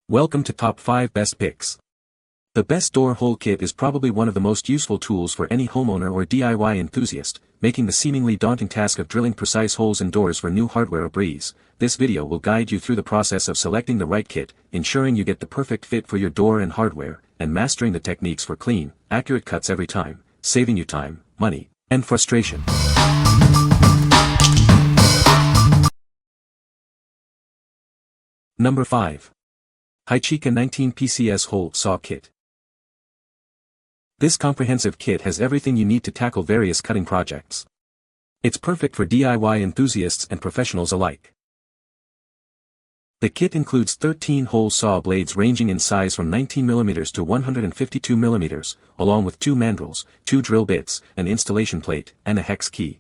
Welcome to Top 5 Best Picks. The Best Door Hole Kit is probably one of the most useful tools for any homeowner or DIY enthusiast, making the seemingly daunting task of drilling precise holes in doors for new hardware a breeze. This video will guide you through the process of selecting the right kit, ensuring you get the perfect fit for your door and hardware, and mastering the techniques for clean, accurate cuts every time, saving you time, money, and frustration. Number 5. HYCHIKA 19 Pcs Hole Saw Kit. This comprehensive kit has everything you need to tackle various cutting projects. It's perfect for DIY enthusiasts and professionals alike. The kit includes 13 hole saw blades ranging in size from 19mm to 152mm, along with 2 mandrels, 2 drill bits, an installation plate, and a hex key.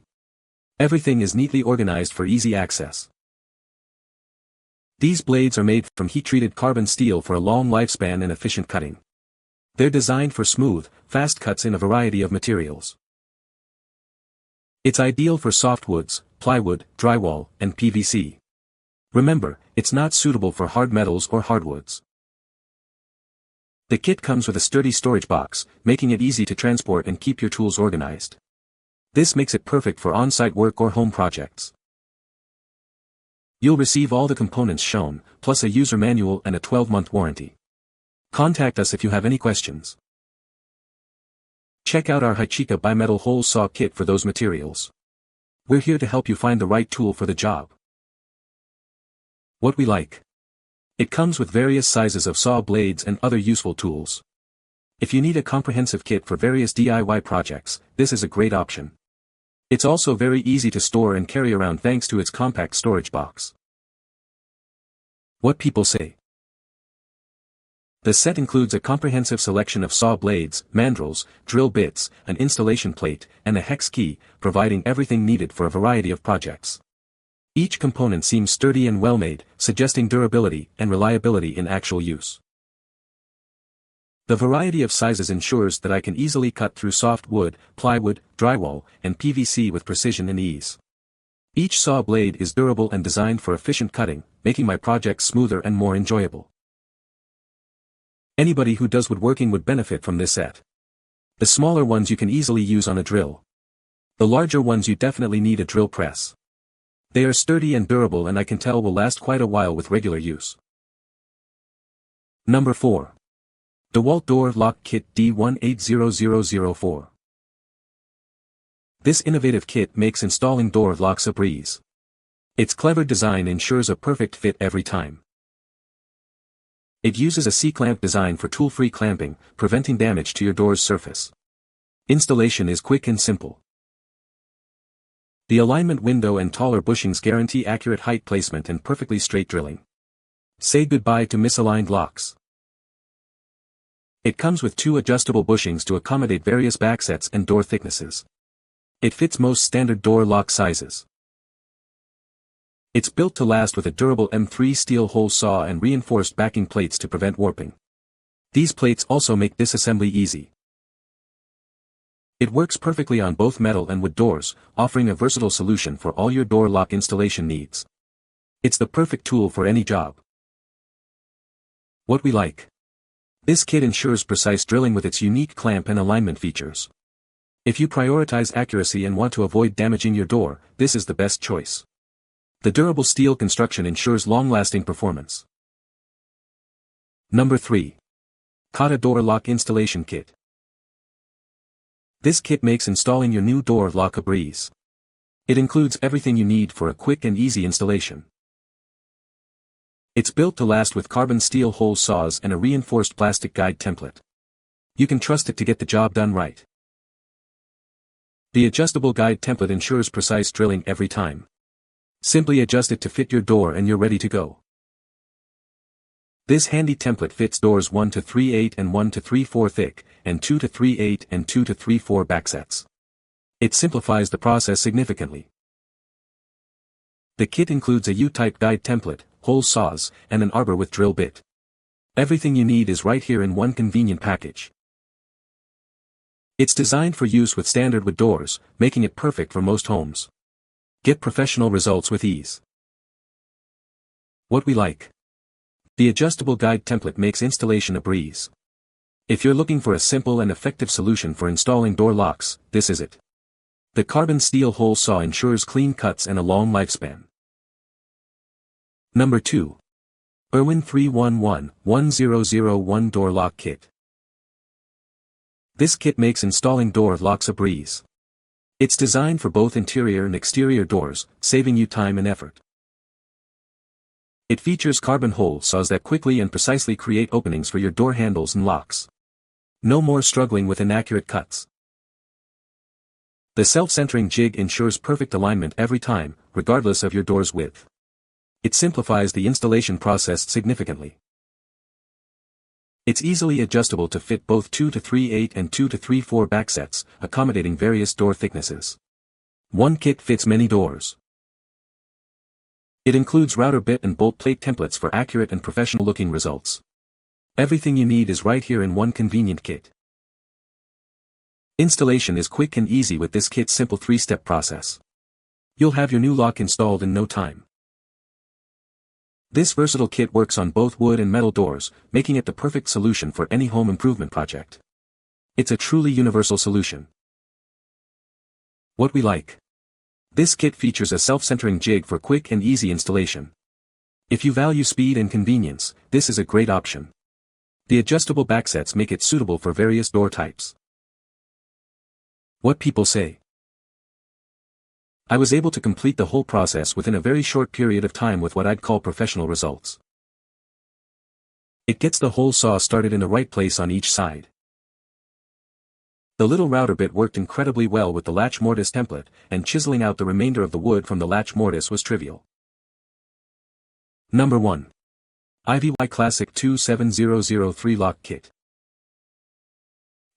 Everything is neatly organized for easy access. These blades are made from heat-treated carbon steel for a long lifespan and efficient cutting. They're designed for smooth, fast cuts in a variety of materials. It's ideal for softwoods, plywood, drywall, and PVC. Remember, it's not suitable for hard metals or hardwoods. The kit comes with a sturdy storage box, making it easy to transport and keep your tools organized. This makes it perfect for on-site work or home projects. You'll receive all the components shown, plus a user manual and a 12-month warranty. Contact us if you have any questions. Check out our HYCHIKA bimetal hole saw kit for those materials. We're here to help you find the right tool for the job. What we like. It comes with various sizes of saw blades and other useful tools. If you need a comprehensive kit for various DIY projects, this is a great option. It's also very easy to store and carry around thanks to its compact storage box. What people say. The set includes a comprehensive selection of saw blades, mandrels, drill bits, an installation plate, and a hex key, providing everything needed for a variety of projects. Each component seems sturdy and well-made, suggesting durability and reliability in actual use. The variety of sizes ensures that I can easily cut through soft wood, plywood, drywall, and PVC with precision and ease. Each saw blade is durable and designed for efficient cutting, making my projects smoother and more enjoyable. Anybody who does woodworking would benefit from this set. The smaller ones you can easily use on a drill. The larger ones you definitely need a drill press. They are sturdy and durable and I can tell will last quite a while with regular use. Number 4. DEWALT Door Lock Kit D180004. This innovative kit makes installing door locks a breeze. Its clever design ensures a perfect fit every time. It uses a C-clamp design for tool-free clamping, preventing damage to your door's surface. Installation is quick and simple. The alignment window and taller bushings guarantee accurate height placement and perfectly straight drilling. Say goodbye to misaligned locks. It comes with 2 adjustable bushings to accommodate various backsets and door thicknesses. It fits most standard door lock sizes. It's built to last with a durable M3 steel hole saw and reinforced backing plates to prevent warping. These plates also make disassembly easy. It works perfectly on both metal and wood doors, offering a versatile solution for all your door lock installation needs. It's the perfect tool for any job. What we like. This kit ensures precise drilling with its unique clamp and alignment features. If you prioritize accuracy and want to avoid damaging your door, this is the best choice. The durable steel construction ensures long-lasting performance. Number 3. KATA Door Lock Installation Kit. This kit makes installing your new door lock a breeze. It includes everything you need for a quick and easy installation. It's built to last with carbon steel hole saws and a reinforced plastic guide template. You can trust it to get the job done right. The adjustable guide template ensures precise drilling every time. Simply adjust it to fit your door and you're ready to go. This handy template fits doors 1 to 3/8 and 1 to 3/4 thick, and 2 to 3/8 and 2 to 3/4 backsets. It simplifies the process significantly. The kit includes a U-type guide template, hole saws, and an arbor with drill bit. Everything you need is right here in one convenient package. It's designed for use with standard wood doors, making it perfect for most homes. Get professional results with ease. What we like. The adjustable guide template makes installation a breeze. If you're looking for a simple and effective solution for installing door locks, this is it. The carbon steel hole saw ensures clean cuts and a long lifespan. Number 2. IRWIN 311-1001 Door Lock Kit. This kit makes installing door locks a breeze. It's designed for both interior and exterior doors, saving you time and effort. It features carbon hole saws that quickly and precisely create openings for your door handles and locks. No more struggling with inaccurate cuts. The self-centering jig ensures perfect alignment every time, regardless of your door's width. It simplifies the installation process significantly. It's easily adjustable to fit both 2-3/8 and 2-3/4 backsets, accommodating various door thicknesses. One kit fits many doors. It includes router bit and bolt plate templates for accurate and professional-looking results. Everything you need is right here in one convenient kit. Installation is quick and easy with this kit's simple 3-step process. You'll have your new lock installed in no time. This versatile kit works on both wood and metal doors, making it the perfect solution for any home improvement project. It's a truly universal solution. What we like. This kit features a self-centering jig for quick and easy installation. If you value speed and convenience, this is a great option. The adjustable backsets make it suitable for various door types. What people say. I was able to complete the whole process within a very short period of time with what I'd call professional results. It gets the hole saw started in the right place on each side. The little router bit worked incredibly well with the latch mortise template, and chiseling out the remainder of the wood from the latch mortise was trivial. Number 1. IRWIN Classic 27003 Lock Kit.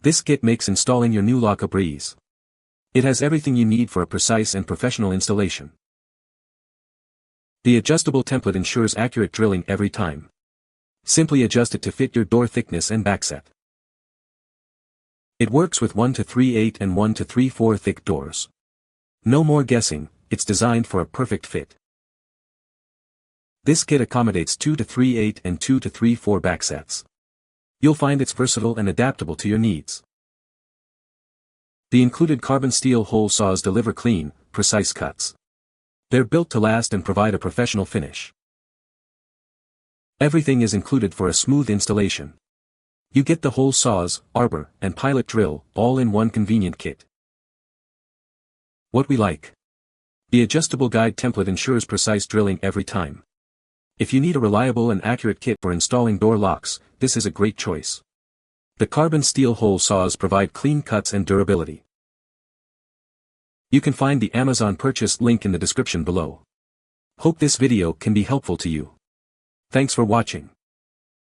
This kit makes installing your new lock a breeze. It has everything you need for a precise and professional installation. The adjustable template ensures accurate drilling every time. Simply adjust it to fit your door thickness and backset. It works with 1-3/8 and 1-3/4 thick doors. No more guessing, it's designed for a perfect fit. This kit accommodates 2-3/8 and 2-3/4 backsets. You'll find it's versatile and adaptable to your needs. The included carbon steel hole saws deliver clean, precise cuts. They're built to last and provide a professional finish. Everything is included for a smooth installation. You get the hole saws, arbor, and pilot drill, all in one convenient kit. What we like. The adjustable guide template ensures precise drilling every time. If you need a reliable and accurate kit for installing door locks, this is a great choice. The carbon steel hole saws provide clean cuts and durability. You can find the Amazon purchase link in the description below. Hope this video can be helpful to you. Thanks for watching.